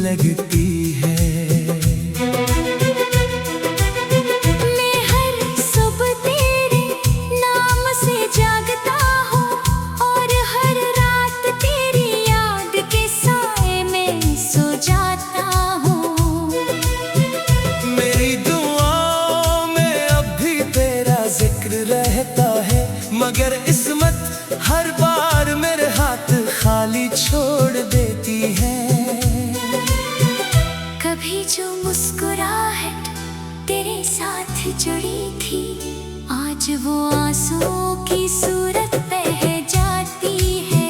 लगती है। मैं हर सुबह तेरे नाम से जागता हूँ और हर रात तेरी याद के साए में सो जाता हूँ। मेरी दुआओं में अब भी तेरा जिक्र रहता है, मगर इस्मत हर बार मेरे हाथ खाली छोड़ देती है। कभी जो मुस्कुराहट तेरे साथ जुड़ी थी, आज वो आंसुओं की सूरत बह जाती है।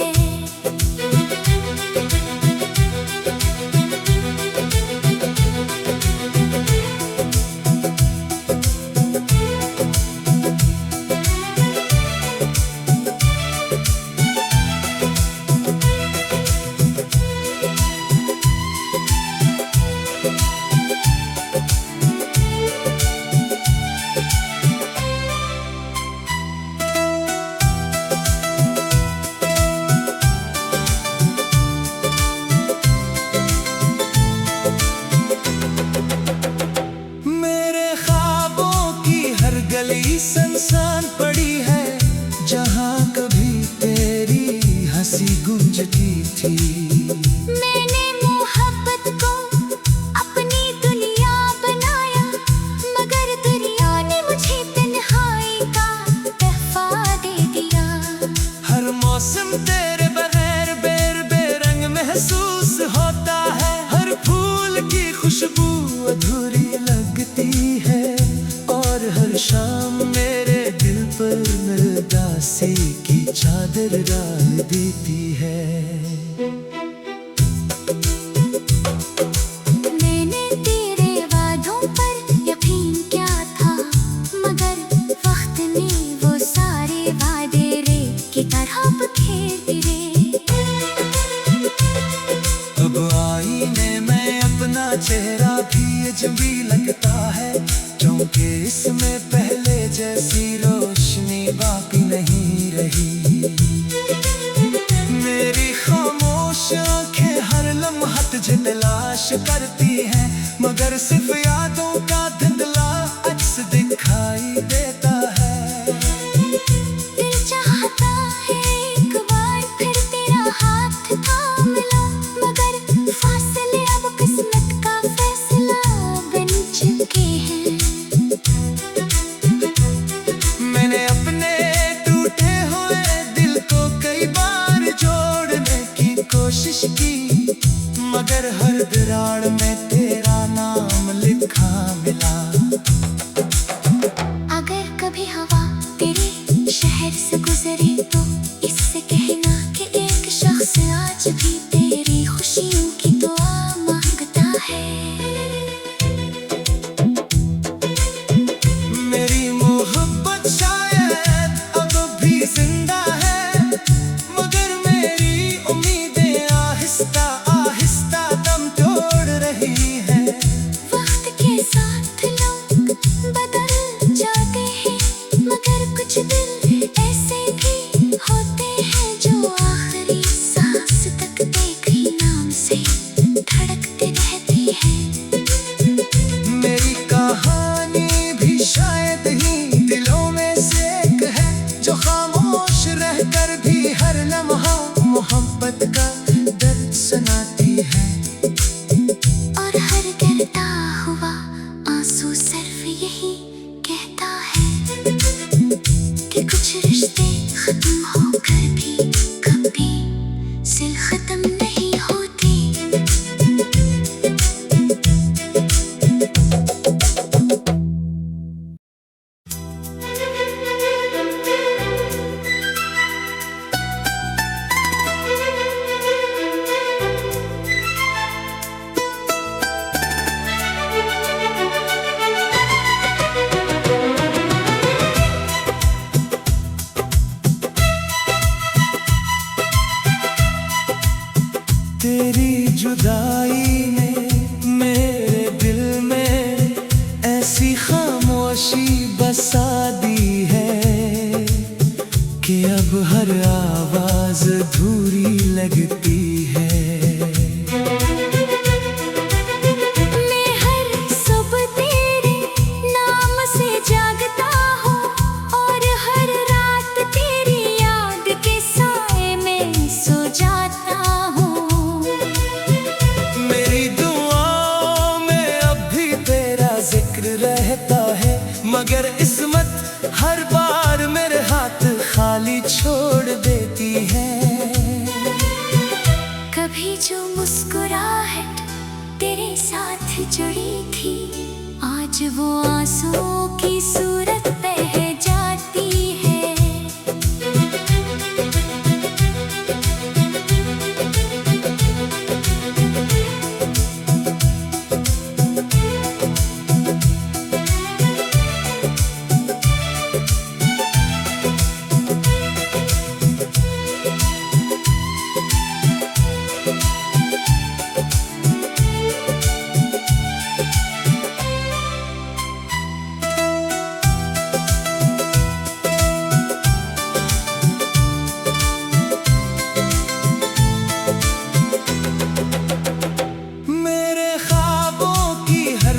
गली सुनसान पड़ी है, जहाँ कभी तेरी हंसी गूंजती थी। मैंने मोहब्बत को अपनी दुनिया बनाया, मगर दुनिया ने मुझे तन्हाई का तोहफा दे दिया। हर मौसम तेरे बगैर बेरंग महसूस होता है, हर फूल की खुशबू अधूरी लगती है, और हर शाम मेरे दिल पर उदासी की चादर डाल देती है। मैंने तेरे वादों पर यकीन किया था, मगर वक्त ने वो सारे वादे रेत की तरह बिखेर दिए। अब आईने में अपना चेहरा भी अजनबी लगता है, क्योंकि इसमें पहले जैसी रोशनी बाकी नहीं रही। मेरी खामोश आंखें हर लम्हा तुझे तलाश करती हैं, मगर सिर्फ यादों का धुंधला अक्स दिखाई देता है। दिल चाहता है एक बार फिर तेरा हाथ थाम लूं, मगर फासले अब किस्मत का फैसला बन चुके हैं। मैंने अपने टूटे हुए दिल को कई बार जोड़ने की कोशिश की, मगर हर दरार में तेरा नाम लिखा मिला। अगर कभी हवा तेरे शहर से गुजरे तो इससे कहना कि एक शख्स आज भी तेरी खुशियों की दुआ मांगता है। मेरी मोहब्बत शायद अब भी जिंदा है, मगर मेरी उम्मीदें आहिस्ता आहिस्ता दम तोड़ रही हैं। वक्त के साथ लोग बदल जाते हैं, मगर कुछ दिल ऐसे भी होते हैं जो आखिरी सांस तक एक ही नाम से धड़कते रहते हैं। मेरी कहानी भी शायद ही दिलों में से एक है, जो खामोश रहकर भी हर लम्हा मोहब्बत का दर्द सुनाती है। और हर गिरता हुआ आंसू सिर्फ यही कहता है कि कुछ रिश्ते खत्म होकर भी कभी सिल खत्म नहीं होती। तेरी जुदाई ने मेरे दिल में ऐसी खामोशी बसा दी है कि अब हर आवाज अधूरी लगती है। खाली छोड़ देती है। कभी जो मुस्कुराहट तेरे साथ जुड़ी थी, आज वो आंसुओं की सूरत बह जाती है।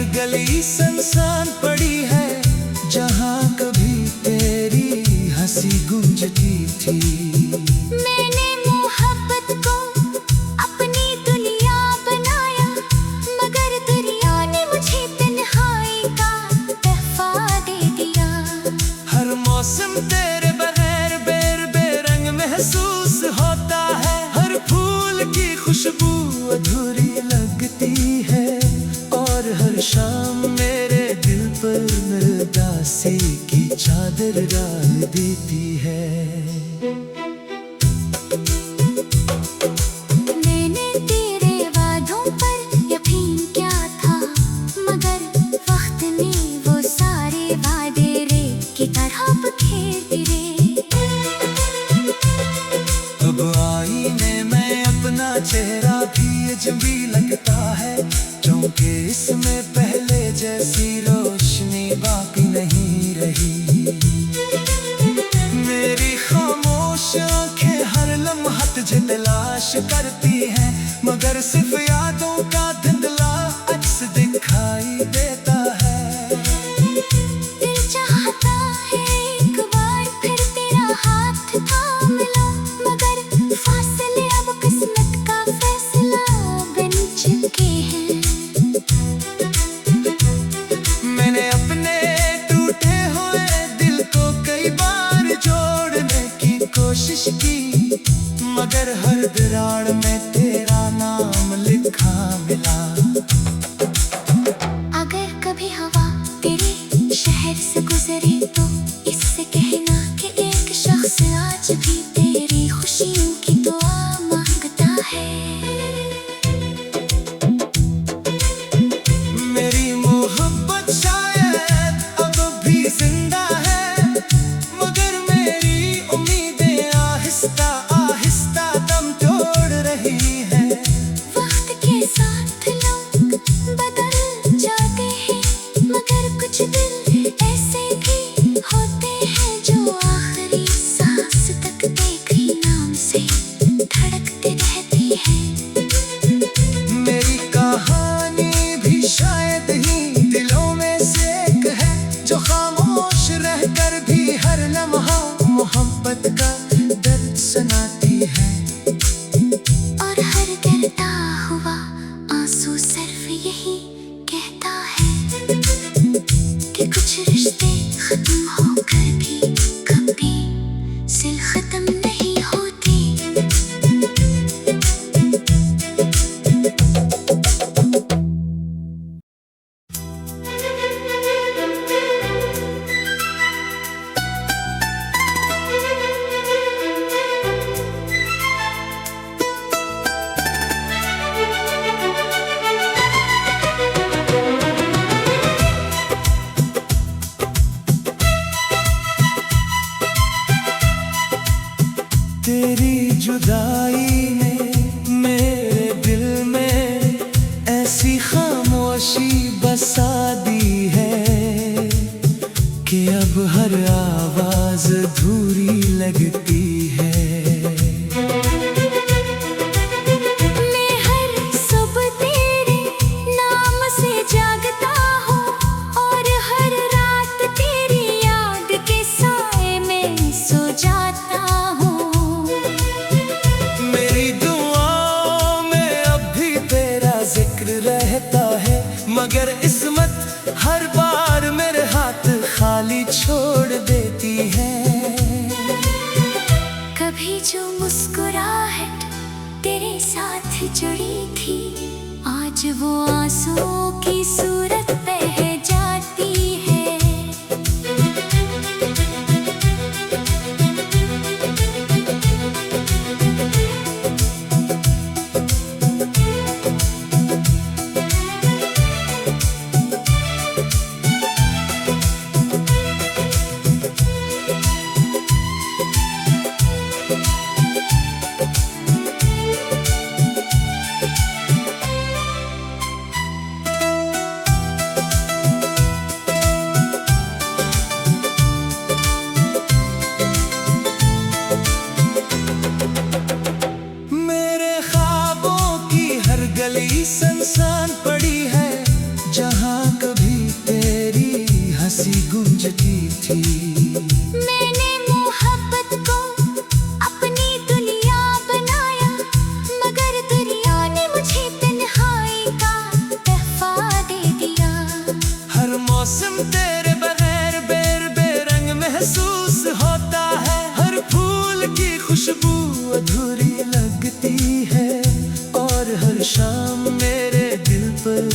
गली सुनसान पड़ी है, जहाँ कभी तेरी हंसी गूंजती थी। मैंने मोहब्बत को अपनी दुनिया बनाया, मगर दुनिया ने मुझे तन्हाई का तोहफा दे दिया। हर मौसम तेरे बगैर बेरंग महसूस होता है, हर फूल की खुशबू अधूरी लगती है, और हर शाम मेरे दिल पर उदासी की चादर डाल देती है। मैंने तेरे वादों पर यकीन क्या था, मगर वक्त ने वो सारे वादे रेत की तरह बिखेर गिरे। अब आईने में अपना चेहरा भी अजनबी लगता है, क्योंकि इसमें पहले जैसी रोशनी बाकी नहीं रही। मेरी खामोश आंखें हर लम्हा तुझे तलाश करती हैं, मगर सिर्फ यादों का धुंधला अक्स दिखाई देता है। दिल चाहता है एक बार फिर तेरा हाथ थाम लो, मगर फासले अब किस्मत का फैसला बन चुके हैं। मैंने अपने टूटे हुए दिल को कई बार जोड़ने की कोशिश की, मगर हर दरार में तेरा नाम लिखा मिला। अगर कभी हवा तेरे शहर से गुजरे तो इससे कहना कि एक शख्स आज भी तेरी खुशियों की दुआ मांगता है। मेरी मोहब्बत शायद अब भी जिंदा है, मगर मेरी उम्मीदें आहिस्ता आहिस्ता दम तोड़ रही है। वक्त के साथ लोग बदल जाते हैं, मगर कुछ दिल ऐसे भी होते हैं जो आखिरी सांस तक एक ही नाम से धड़कते रहते हैं। मेरी कहानी भी शायद ही दिलों में से एक है, जो खामोश रहकर भी हर लम्हा मोहब्बत का दर्द सुनाती है। और हर गिरता हुआ आंसू सिर्फ यही कहता है कि कुछ रिश्ते खत्म होकर भी कभी सिल खत्म नहीं होती। तेरी जुदाई ने मेरे दिल में ऐसी खामोशी बसा दी है, कि अब हर आवाज अधूरी लगती है। मैं हर सुबह तेरे नाम से जागता हूँ, और हर रात तेरी याद के साए में सो जाता हूँ। मेरी दुआओं में अब भी तेरा जिक्र रहता है, मगर इस्मत हर बार मेरे हाथ खाली छोड़ देती है। कभी जो मुस्कुराहट तेरे साथ जुड़ी थी, आज वो आंसुओं की सूरत बह जाती है। गली सुनसान पड़ी है, जहाँ कभी तेरी हंसी गूंजती थी। मैंने मोहब्बत को अपनी दुनिया बनाया, मगर दुनिया ने मुझे तन्हाई का तोहफा दे दिया। हर मौसम तेरे बगैर बेरंग महसूस होता है, हर फूल की खुशबू अधूरी लगती है, और हर शाम मेरे दिल पर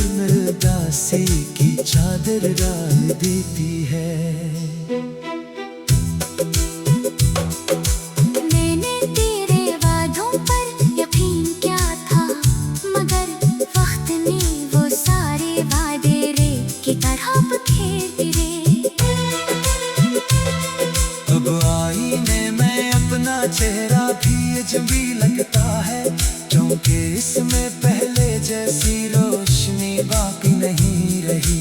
उदासी की चादर डाल देती है। मैंने तेरे वादों पर यकीन किया था, मगर वक्त ने वो सारे वादे रेत की तरह बिखेर दिए। अब आईने में अपना चेहरा भी अजनबी लगता है, क्योंकि इसमें पहले जैसी रोशनी बाकी नहीं रही।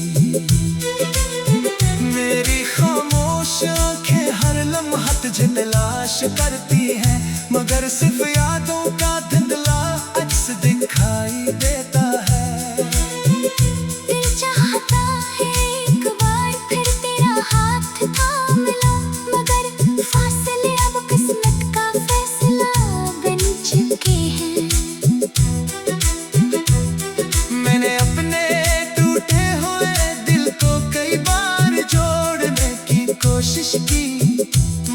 मेरी खामोश आंखें हर लम्हा तुझे तलाश करती हैं, मगर सिर्फ यादों का धुंधला अक्स दिखाई देता है। दिल चाहता है एक बार फिर तेरा हाथ थाम लो, मगर फासले अब किस्मत का फैसला बन चुके हैं। मैंने अपने टूटे हुए दिल को कई बार जोड़ने की कोशिश की,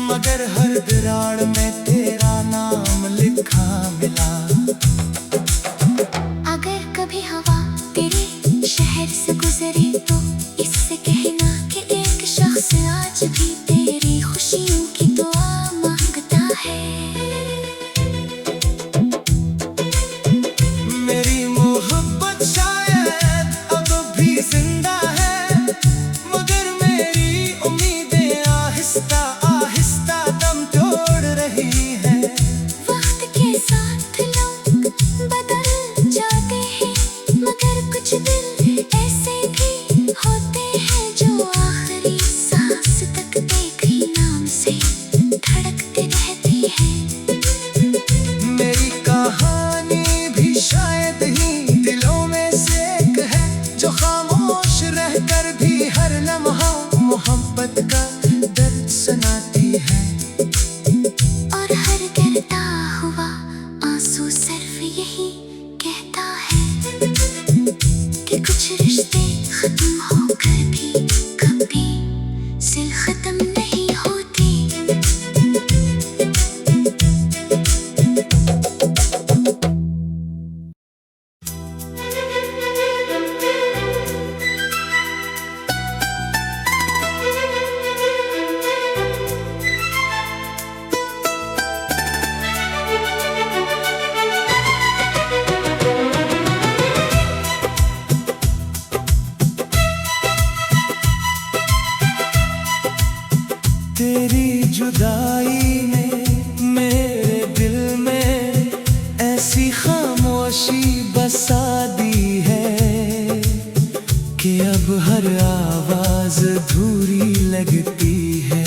मगर हर दरार में तेरा नाम लिखा मिला। अगर कभी हवा तेरे शहर से गुजरे तो इससे कहना कि एक शख्स आज भी तेरी खुशियों की दुआ मांगता है। मेरी मोहब्बत शायद अब भी जिंदा है, मगर मेरी उम्मीदें आहिस्ता आहिस्ता दम तोड़ रही हैं। वक्त के साथ लोग बदल जाते हैं, मगर कुछ दिल ऐसे भी होते हैं जो आखिरी सांस तक एक ही नाम से धड़कते रहते हैं। मेरी कहानी भी शायद ही दिलों में से एक है, जो खामोश रहकर भी हर लम्हा मोहब्बत का दर्द सुनाती है। और हर गिरता हुआ आंसू सिर्फ यही कहता है कि कुछ रिश्ते खत्म होकर भी कभी सिल खत्म नहीं होती। तेरी जुदाई ने मेरे दिल में ऐसी खामोशी बसा दी है, कि अब हर आवाज अधूरी लगती है।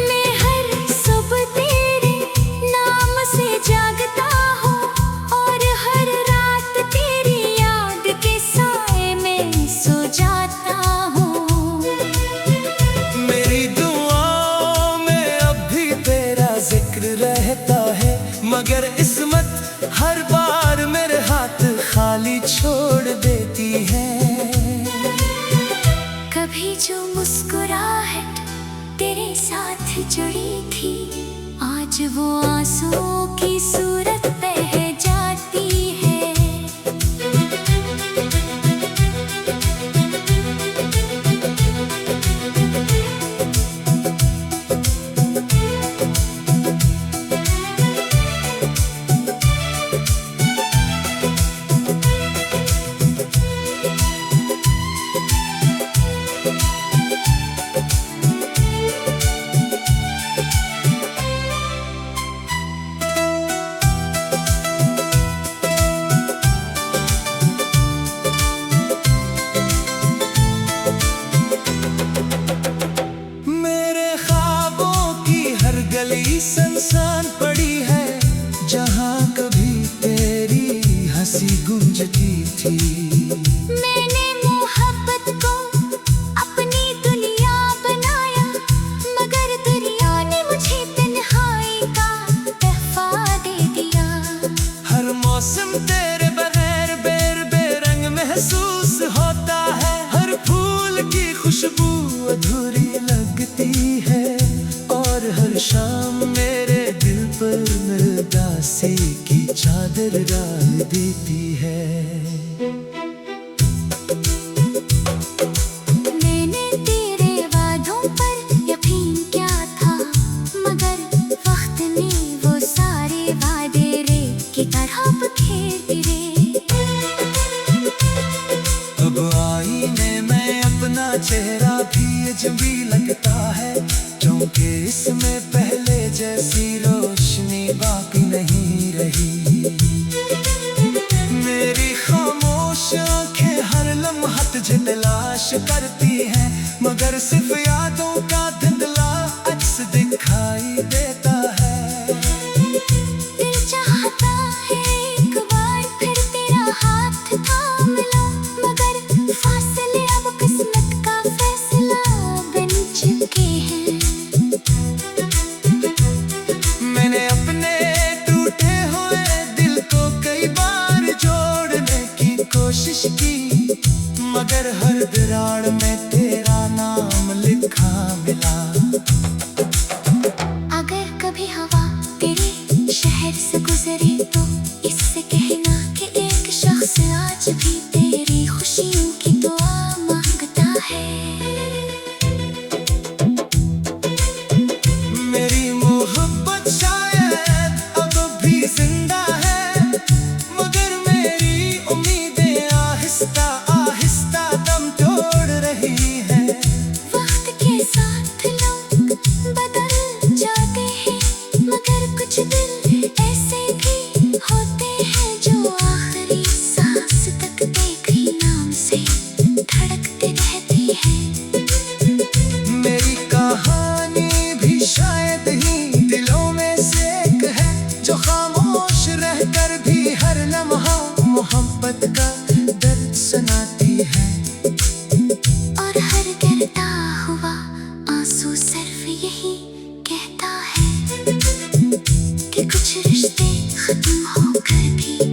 मैं हर सुबह तेरे नाम से जागता हूँ, और हर रात तेरी याद के साए में सो जाता हूँ। मेरी दुआओं में अब भी तेरा जिक्र रहता है, मगर इस्मत हर बार मेरे हाथ खाली छोड़ देती है। कभी जो मुस्कुराहट तेरे साथ जुड़ी थी, आज वो आंसुओं की सूरत बह जाती है। सुनसान पड़ी है, जहाँ कभी तेरी हंसी गूंजती थी। मैंने मोहब्बत को अपनी दुनिया बनाया, मगर दुनिया ने मुझे तन्हाई का तोहफा दे दिया। हर मौसम तेरे बगैर बेरंग महसूस होता है, हर फूल की खुशबू अधूरी लगती है, और हर शाम मेरे दिल पर उदासी की चादर डाल देती है। मैंने तेरे वादों पर यकीन किया था, मगर वक्त ने वो सारे वादे रेत की तरह बिखेर गिरे। अब आईने में अपना चेहरा भी अजनबी लगता है, क्योंकि इसमें पहले जैसी रोशनी बाकी नहीं रही। मेरी खामोश आंखें हर लम्हा तुझे तलाश करती हैं, मगर सिर्फ यादों का धुंधला अक्स दिखाई देता है। दिल चाहता है एक बार फिर तेरा हाथ थाम लूं, मगर फासले अब किस्मत का फैसला बन चुके हैं। मैंने अपने टूटे हुए दिल को कई बार जोड़ने की कोशिश की, मगर हर दरार में तेरा नाम लिखा मिला। अगर कभी हवा तेरे शहर से गुजरे तो इससे कहना कि एक शख्स आज भी तेरी खुशियों की दुआ मांगता है। मेरी मोहब्बत शायद अब भी जिंदा है, मगर मेरी उम्मीदें आहिस्ता आहिस्ता दम तोड़ रही हैं। वक्त के साथ लोग बदल जाते हैं, मगर कुछ दिल ऐसे भी होते हैं जो आखिरी सांस तक एक ही नाम से धड़कते रहते हैं। मेरी कहानी भी शायद ही दिलों में से एक है, जो खामोश रहकर भी हर लम्हा मोहब्बत का दर्द सुनाती है। और हर गिरता हुआ आंसू सिर्फ यही कहता है कि कुछ रिश्ते खत्म होकर भी